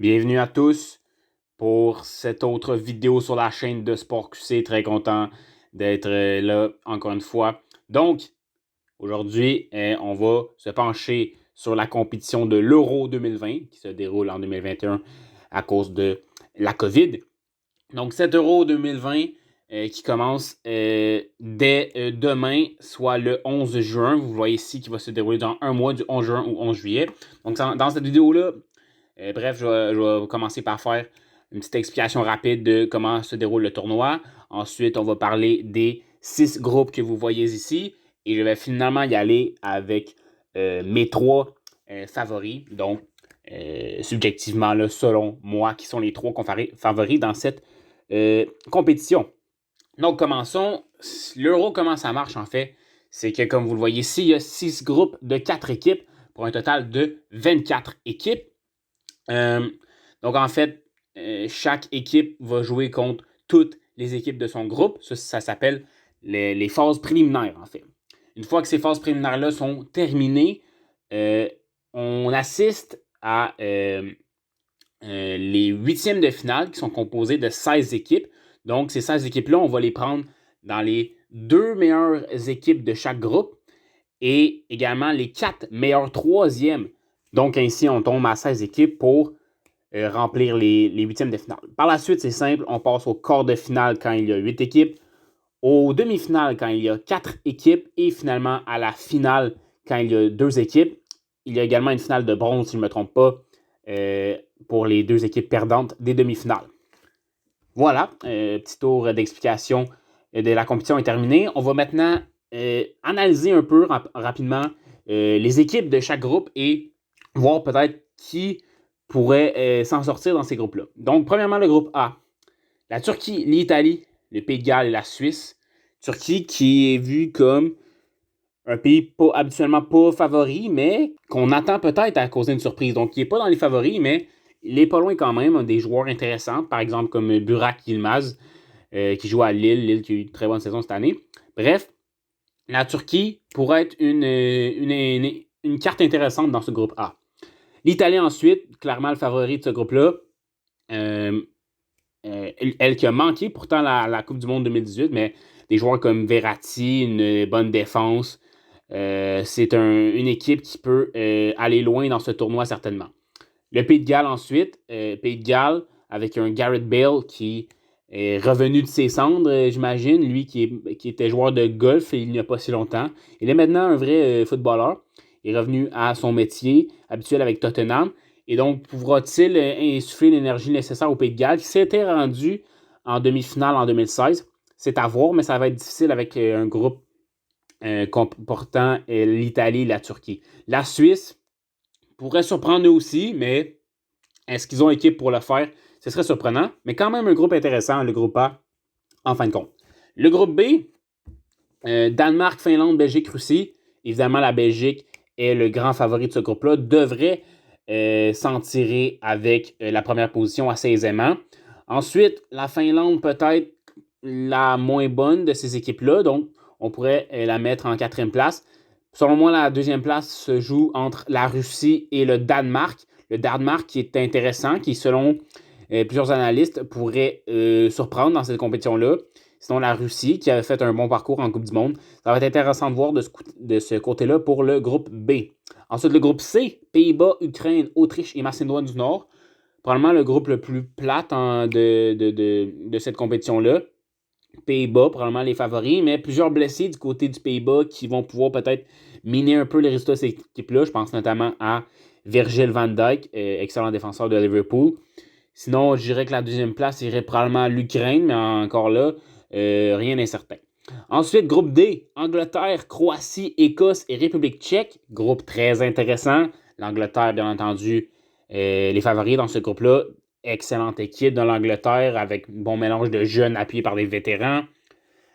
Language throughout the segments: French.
Bienvenue à tous pour cette autre vidéo sur la chaîne de Sport QC. Très content d'être là encore une fois. Donc, aujourd'hui, on va se pencher sur la compétition de l'Euro 2020 qui se déroule en 2021 à cause de la COVID. Donc, cet Euro 2020 qui commence dès demain, soit le 11 juin. Vous voyez ici qui va se dérouler dans un mois, du 11 juin au 11 juillet. Donc, dans cette vidéo-là, bref, je vais commencer par faire une petite explication rapide de comment se déroule le tournoi. Ensuite, on va parler des 6 groupes que vous voyez ici. Et je vais finalement y aller avec mes 3 favoris. Donc, subjectivement, là, selon moi, qui sont les 3 favoris dans cette compétition. Donc, commençons. L'Euro, comment ça marche en fait? C'est que, comme vous le voyez ici, il y a 6 groupes de 4 équipes pour un total de 24 équipes. Donc, en fait, chaque équipe va jouer contre toutes les équipes de son groupe. Ça s'appelle les phases préliminaires, en fait. Une fois que ces phases préliminaires-là sont terminées, on assiste à les huitièmes de finale qui sont composés de 16 équipes. Donc, ces 16 équipes-là, on va les prendre dans les 2 meilleures équipes de chaque groupe et également les 4 meilleurs troisièmes. Donc, ainsi, on tombe à 16 équipes pour remplir les huitièmes de finale. Par la suite, c'est simple, on passe au quart de finale quand il y a 8 équipes, aux demi-finales quand il y a 4 équipes et finalement à la finale quand il y a 2 équipes. Il y a également une finale de bronze, si je ne me trompe pas, pour les 2 équipes perdantes des demi-finales. Voilà, petit tour d'explication de la compétition est terminé. On va maintenant analyser un peu rapidement les équipes de chaque groupe et voir peut-être qui pourrait s'en sortir dans ces groupes-là. Donc, premièrement, le groupe A. La Turquie, l'Italie, le Pays de Galles et la Suisse. Turquie qui est vue comme un pays habituellement pas favori, mais qu'on attend peut-être à causer une surprise. Donc, il n'est pas dans les favoris, mais il est pas loin quand même. Des joueurs intéressants, par exemple comme Burak Yilmaz, qui joue à Lille. Lille qui a eu une très bonne saison cette année. Bref, la Turquie pourrait être une carte intéressante dans ce groupe A. L'Italie ensuite, clairement le favori de ce groupe-là. Elle qui a manqué pourtant la Coupe du Monde 2018, mais des joueurs comme Verratti, une bonne défense. C'est une équipe qui peut aller loin dans ce tournoi certainement. Le Pays de Galles ensuite. Pays de Galles avec un Gareth Bale qui est revenu de ses cendres, j'imagine. Lui qui était joueur de golf il n'y a pas si longtemps. Il est maintenant un vrai footballeur. Il est revenu à son métier habituel avec Tottenham. Et donc, pourra-t-il insuffler l'énergie nécessaire au Pays de Galles qui s'était rendu en demi-finale en 2016? C'est à voir, mais ça va être difficile avec un groupe comportant l'Italie et la Turquie. La Suisse pourrait surprendre eux aussi, mais est-ce qu'ils ont équipe pour le faire? Ce serait surprenant, mais quand même un groupe intéressant, le groupe A, en fin de compte. Le groupe B, Danemark, Finlande, Belgique, Russie. Évidemment, la Belgique est le grand favori de ce groupe-là, devrait s'en tirer avec la première position assez aisément. Ensuite, la Finlande peut-être la moins bonne de ces équipes-là, donc on pourrait la mettre en 4e place. Selon moi, la 2e place se joue entre la Russie et le Danemark. Le Danemark qui est intéressant, qui selon plusieurs analystes pourrait surprendre dans cette compétition-là. Sinon, la Russie qui avait fait un bon parcours en Coupe du Monde. Ça va être intéressant de voir de ce côté-là pour le groupe B. Ensuite, le groupe C, Pays-Bas, Ukraine, Autriche et Macédoine du Nord. Probablement le groupe le plus plate de cette compétition-là. Pays-Bas, probablement les favoris, mais plusieurs blessés du côté du Pays-Bas qui vont pouvoir peut-être miner un peu les résultats de cette équipe-là. Je pense notamment à Virgil van Dijk, excellent défenseur de Liverpool. Sinon, je dirais que la 2e place irait probablement à l'Ukraine, mais encore là, rien d'incertain. Ensuite, groupe D, Angleterre, Croatie, Écosse et République tchèque. Groupe très intéressant. L'Angleterre, bien entendu, les favoris dans ce groupe-là. Excellente équipe de l'Angleterre avec un bon mélange de jeunes appuyés par des vétérans.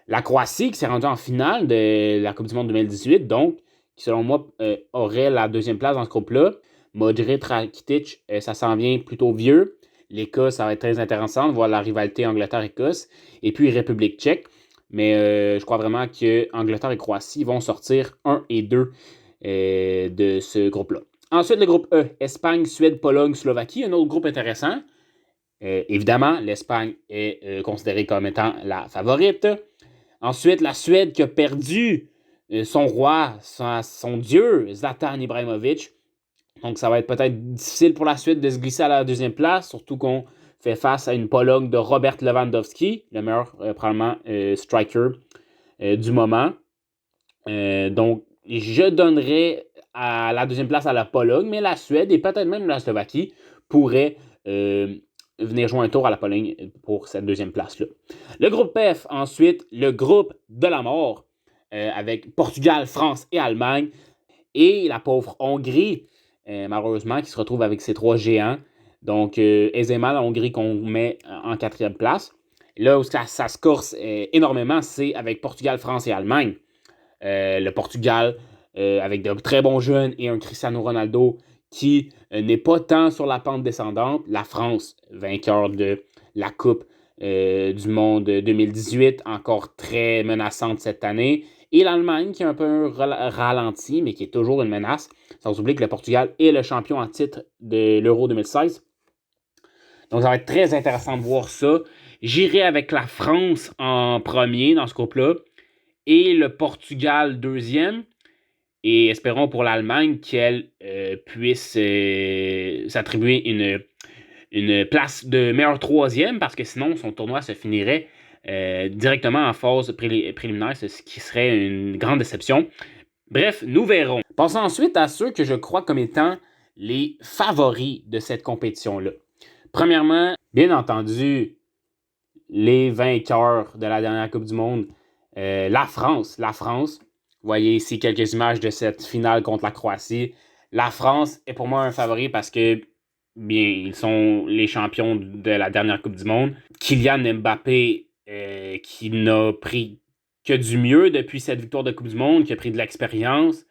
La Croatie qui s'est rendue en finale de la Coupe du Monde 2018, donc qui selon moi aurait la 2e place dans ce groupe-là. Modric, Rakitic, ça s'en vient plutôt vieux. L'Écosse, ça va être très intéressant de voir la rivalité Angleterre-Écosse. Et puis République tchèque. Mais je crois vraiment que Angleterre et Croatie vont sortir 1 et 2 de ce groupe-là. Ensuite, le groupe E, Espagne, Suède, Pologne, Slovaquie, un autre groupe intéressant. Évidemment, l'Espagne est considérée comme étant la favorite. Ensuite, la Suède qui a perdu son roi, son dieu, Zlatan Ibrahimovic. Donc, ça va être peut-être difficile pour la Suède de se glisser à la deuxième place, surtout qu'on fait face à une Pologne de Robert Lewandowski, le meilleur, probablement, striker du moment. Donc, je donnerais à la deuxième place à la Pologne, mais la Suède et peut-être même la Slovaquie pourraient venir jouer un tour à la Pologne pour cette deuxième place-là. Le groupe F, ensuite, le groupe de la mort, avec Portugal, France et Allemagne. Et la pauvre Hongrie, malheureusement, qui se retrouve avec ses trois géants. Donc, aisément, la Hongrie qu'on met en quatrième place. Là où ça se corse énormément, c'est avec Portugal, France et Allemagne. Le Portugal, avec de très bons jeunes et un Cristiano Ronaldo qui n'est pas tant sur la pente descendante. La France, vainqueur de la Coupe du Monde 2018, encore très menaçante cette année. Et l'Allemagne qui est un peu ralenti, mais qui est toujours une menace. Sans oublier que le Portugal est le champion en titre de l'Euro 2016. Donc, ça va être très intéressant de voir ça. J'irai avec la France en premier dans ce groupe-là et le Portugal deuxième. Et espérons pour l'Allemagne qu'elle puisse s'attribuer une place de meilleur troisième, parce que sinon, son tournoi se finirait directement en phase préliminaire, ce qui serait une grande déception. Bref, nous verrons. Passons ensuite à ceux que je crois comme étant les favoris de cette compétition-là. Premièrement, bien entendu, les vainqueurs de la dernière Coupe du Monde, la France. Vous voyez ici quelques images de cette finale contre la Croatie. La France est pour moi un favori parce que, bien, ils sont les champions de la dernière Coupe du Monde. Kylian Mbappé, qui n'a pris que du mieux depuis cette victoire de Coupe du Monde, qui a pris de l'expérience,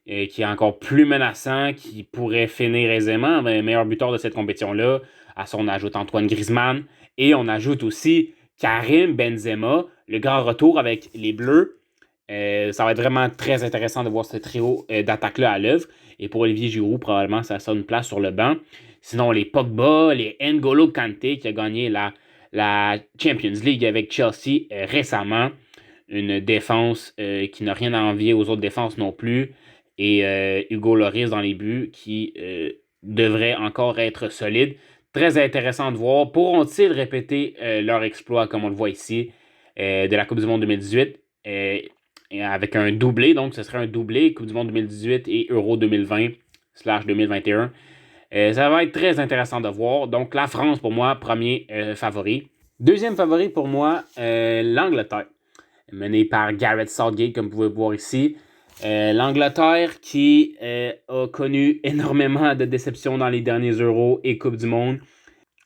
qui est encore plus menaçant, qui pourrait finir aisément meilleur buteur de cette compétition-là. À ça, on ajoute Antoine Griezmann et on ajoute aussi Karim Benzema, le grand retour avec les Bleus. Ça va être vraiment très intéressant de voir ce trio d'attaque-là à l'œuvre. Et pour Olivier Giroud, probablement, ça sera une place sur le banc. Sinon, les Pogba, les N'Golo Kanté, qui a gagné la Champions League avec Chelsea récemment. Une défense qui n'a rien à envier aux autres défenses non plus. Et Hugo Lloris dans les buts, qui devrait encore être solide. Très intéressant de voir. Pourront-ils répéter leur exploit, comme on le voit ici, de la Coupe du Monde 2018, avec un doublé, donc ce serait un doublé, Coupe du Monde 2018 et Euro 2020/2021. Ça va être très intéressant de voir. Donc la France, pour moi, premier favori. Deuxième favori pour moi, l'Angleterre, menée par Gareth Southgate, comme vous pouvez voir ici. L'Angleterre qui a connu énormément de déceptions dans les derniers Euros et Coupe du Monde.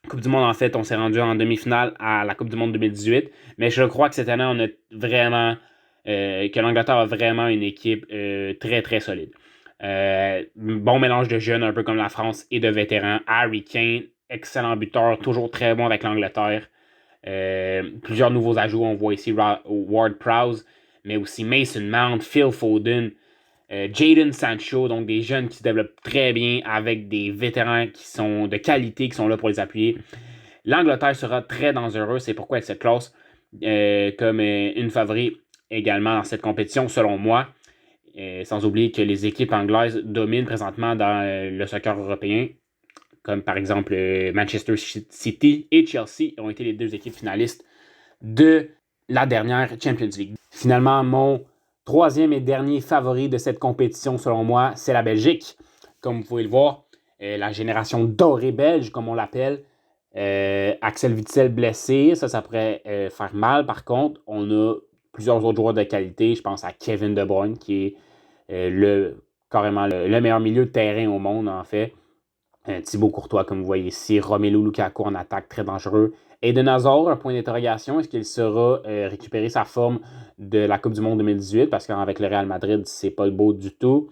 Coupe du Monde, en fait, on s'est rendu en demi-finale à la Coupe du Monde 2018. Mais je crois que cette année, on a vraiment... que l'Angleterre a vraiment une équipe très, très solide. Bon mélange de jeunes, un peu comme la France, et de vétérans. Harry Kane, excellent buteur, toujours très bon avec l'Angleterre. Plusieurs nouveaux ajouts, on voit ici Ward-Prowse, mais aussi Mason Mount, Phil Foden, Jadon Sancho, donc des jeunes qui se développent très bien avec des vétérans qui sont de qualité, qui sont là pour les appuyer. L'Angleterre sera très dangereuse, c'est pourquoi elle se classe comme une favorite également dans cette compétition, selon moi. Sans oublier que les équipes anglaises dominent présentement dans le soccer européen, comme par exemple Manchester City et Chelsea ont été les deux équipes finalistes de la dernière Champions League. Finalement, mon troisième et dernier favori de cette compétition, selon moi, c'est la Belgique. Comme vous pouvez le voir, la génération dorée belge, comme on l'appelle. Axel Witsel blessé, ça pourrait faire mal. Par contre, on a plusieurs autres joueurs de qualité. Je pense à Kevin De Bruyne, qui est carrément le meilleur milieu de terrain au monde, en fait. Thibaut Courtois, comme vous voyez ici. Romelu Lukaku en attaque, très dangereux. Eden Hazard, un point d'interrogation. Est-ce qu'il saura récupérer sa forme de la Coupe du Monde 2018? Parce qu'avec le Real Madrid, c'est pas le beau du tout.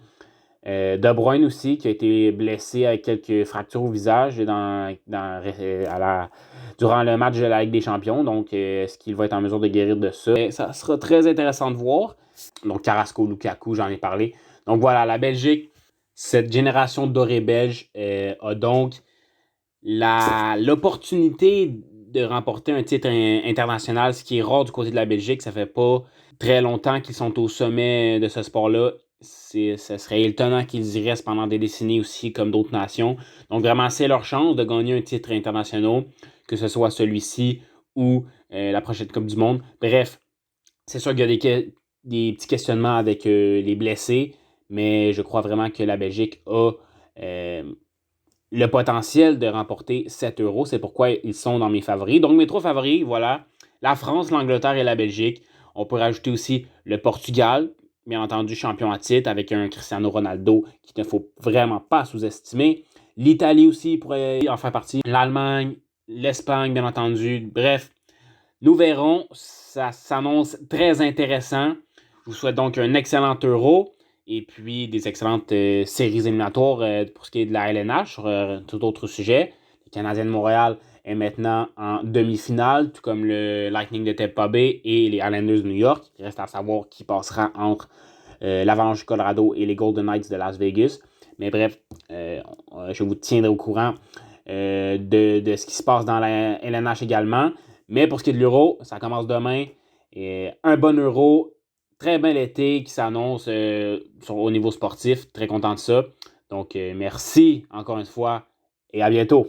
De Bruyne aussi, qui a été blessé avec quelques fractures au visage durant le match de la Ligue des Champions. Donc, est-ce qu'il va être en mesure de guérir de ça? Ça sera très intéressant de voir. Donc, Carrasco, Lukaku, j'en ai parlé. Donc voilà, la Belgique, Cette génération dorée belge a donc l'opportunité de remporter un titre international, ce qui est rare du côté de la Belgique. Ça fait pas très longtemps qu'ils sont au sommet de ce sport-là. Ça serait étonnant qu'ils y restent pendant des décennies aussi, comme d'autres nations. Donc vraiment, c'est leur chance de gagner un titre international, que ce soit celui-ci ou la prochaine Coupe du Monde. Bref, c'est sûr qu'il y a des petits questionnements avec les blessés, mais je crois vraiment que la Belgique a le potentiel de remporter 7 euros. C'est pourquoi ils sont dans mes favoris. Donc, mes 3 favoris, voilà, la France, l'Angleterre et la Belgique. On peut rajouter aussi le Portugal, bien entendu champion à titre, avec un Cristiano Ronaldo qu'il ne faut vraiment pas sous-estimer. L'Italie aussi pourrait en faire partie. L'Allemagne, l'Espagne, bien entendu. Bref, nous verrons. Ça s'annonce très intéressant. Je vous souhaite donc un excellent Euro et puis des excellentes séries éliminatoires pour ce qui est de la LNH sur tout autre sujet. Le Canadien de Montréal est maintenant en demi-finale, tout comme le Lightning de Tampa Bay et les Islanders de New York. Il reste à savoir qui passera entre l'Avalanche du Colorado et les Golden Knights de Las Vegas. Mais bref, je vous tiendrai au courant de ce qui se passe dans la LNH également. Mais pour ce qui est de l'Euro, ça commence demain. Et un bon Euro, très bel été qui s'annonce au niveau sportif. Très content de ça. Donc, merci encore une fois et à bientôt.